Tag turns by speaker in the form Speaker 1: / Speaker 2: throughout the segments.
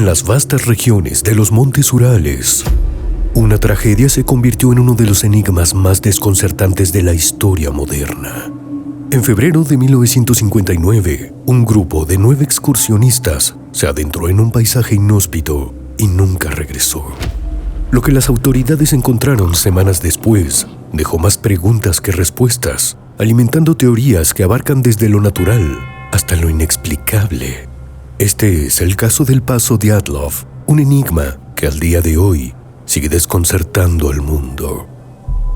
Speaker 1: en las vastas regiones de los montes Urales. Una tragedia se convirtió en uno de los enigmas más desconcertantes de la historia moderna. En febrero de 1959, un grupo de 9 excursionistas se adentró en un paisaje inhóspito y nunca regresó. Lo que las autoridades encontraron semanas después dejó más preguntas que respuestas, alimentando teorías que abarcan desde lo natural hasta lo inexplicable. Este es el caso del Paso Dyatlov, un enigma que al día de hoy sigue desconcertando al mundo.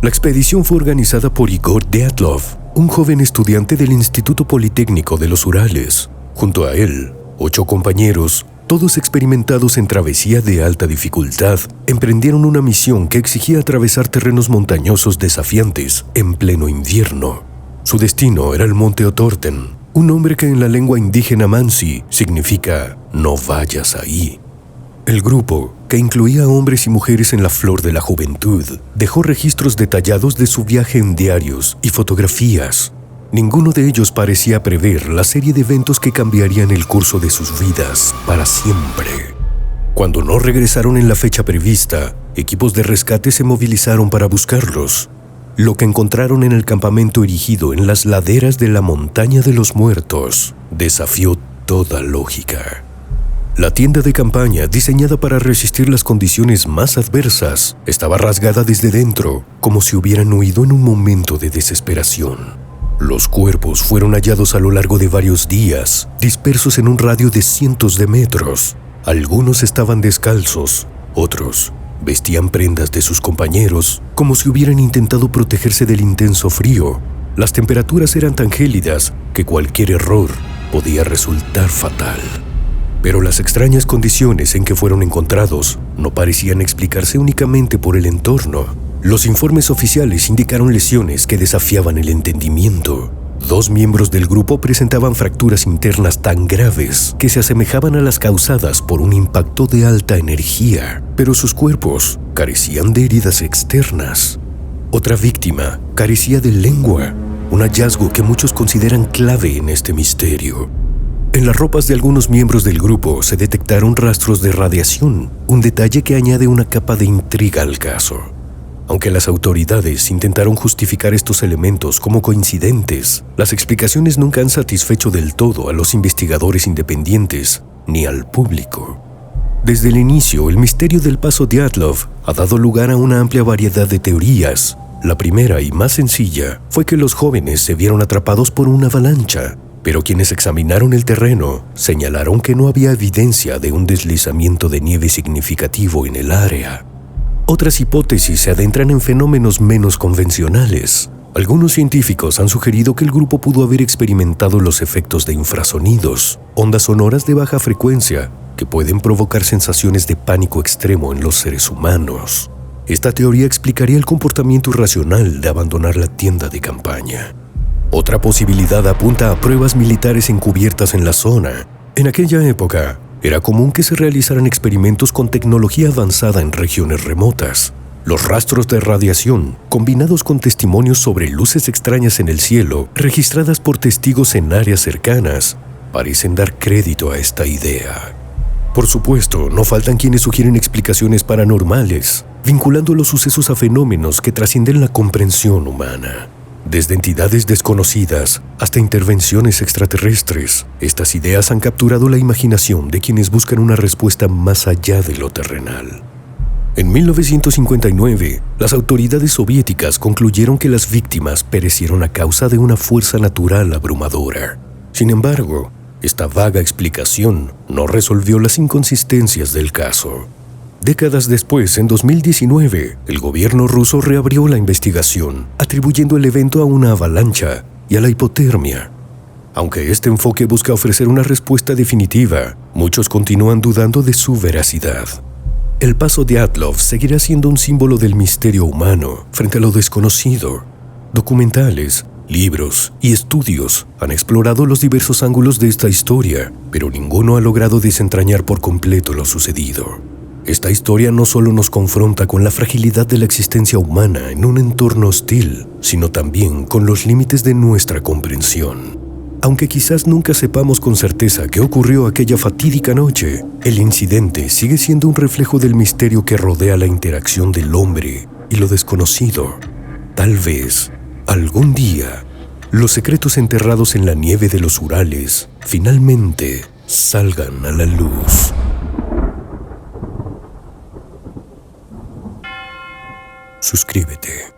Speaker 1: La expedición fue organizada por Igor Dyatlov, un joven estudiante del Instituto Politécnico de los Urales. Junto a él, 8 compañeros, todos experimentados en travesía de alta dificultad, emprendieron una misión que exigía atravesar terrenos montañosos desafiantes en pleno invierno. Su destino era el Monte Otorten, un nombre que en la lengua indígena Mansi significa «no vayas ahí». El grupo, que incluía a hombres y mujeres en la flor de la juventud, dejó registros detallados de su viaje en diarios y fotografías. Ninguno de ellos parecía prever la serie de eventos que cambiarían el curso de sus vidas para siempre. Cuando no regresaron en la fecha prevista, equipos de rescate se movilizaron para buscarlos. Lo que encontraron en el campamento erigido en las laderas de la Montaña de los Muertos desafió toda lógica. La tienda de campaña, diseñada para resistir las condiciones más adversas, estaba rasgada desde dentro, como si hubieran huido en un momento de desesperación. Los cuerpos fueron hallados a lo largo de varios días, dispersos en un radio de cientos de metros. Algunos estaban descalzos, otros vestían prendas de sus compañeros, como si hubieran intentado protegerse del intenso frío. Las temperaturas eran tan gélidas que cualquier error podía resultar fatal. Pero las extrañas condiciones en que fueron encontrados no parecían explicarse únicamente por el entorno. Los informes oficiales indicaron lesiones que desafiaban el entendimiento. 2 miembros del grupo presentaban fracturas internas tan graves que se asemejaban a las causadas por un impacto de alta energía, pero sus cuerpos carecían de heridas externas. Otra víctima carecía de lengua, un hallazgo que muchos consideran clave en este misterio. En las ropas de algunos miembros del grupo se detectaron rastros de radiación, un detalle que añade una capa de intriga al caso. Aunque las autoridades intentaron justificar estos elementos como coincidentes, las explicaciones nunca han satisfecho del todo a los investigadores independientes ni al público. Desde el inicio, el misterio del Paso Dyatlov ha dado lugar a una amplia variedad de teorías. La primera y más sencilla fue que los jóvenes se vieron atrapados por una avalancha, pero quienes examinaron el terreno señalaron que no había evidencia de un deslizamiento de nieve significativo en el área. Otras hipótesis se adentran en fenómenos menos convencionales. Algunos científicos han sugerido que el grupo pudo haber experimentado los efectos de infrasonidos, ondas sonoras de baja frecuencia que pueden provocar sensaciones de pánico extremo en los seres humanos. Esta teoría explicaría el comportamiento irracional de abandonar la tienda de campaña. Otra posibilidad apunta a pruebas militares encubiertas en la zona. En aquella época, era común que se realizaran experimentos con tecnología avanzada en regiones remotas. Los rastros de radiación, combinados con testimonios sobre luces extrañas en el cielo, registradas por testigos en áreas cercanas, parecen dar crédito a esta idea. Por supuesto, no faltan quienes sugieren explicaciones paranormales, vinculando los sucesos a fenómenos que trascienden la comprensión humana. Desde entidades desconocidas hasta intervenciones extraterrestres, estas ideas han capturado la imaginación de quienes buscan una respuesta más allá de lo terrenal. En 1959, las autoridades soviéticas concluyeron que las víctimas perecieron a causa de una fuerza natural abrumadora. Sin embargo, esta vaga explicación no resolvió las inconsistencias del caso. Décadas después, en 2019, el gobierno ruso reabrió la investigación, atribuyendo el evento a una avalancha y a la hipotermia. Aunque este enfoque busca ofrecer una respuesta definitiva, muchos continúan dudando de su veracidad. El Paso Dyatlov seguirá siendo un símbolo del misterio humano frente a lo desconocido. Documentales, libros y estudios han explorado los diversos ángulos de esta historia, pero ninguno ha logrado desentrañar por completo lo sucedido. Esta historia no solo nos confronta con la fragilidad de la existencia humana en un entorno hostil, sino también con los límites de nuestra comprensión. Aunque quizás nunca sepamos con certeza qué ocurrió aquella fatídica noche, el incidente sigue siendo un reflejo del misterio que rodea la interacción del hombre y lo desconocido. Tal vez, algún día, los secretos enterrados en la nieve de los Urales finalmente salgan a la luz. Suscríbete.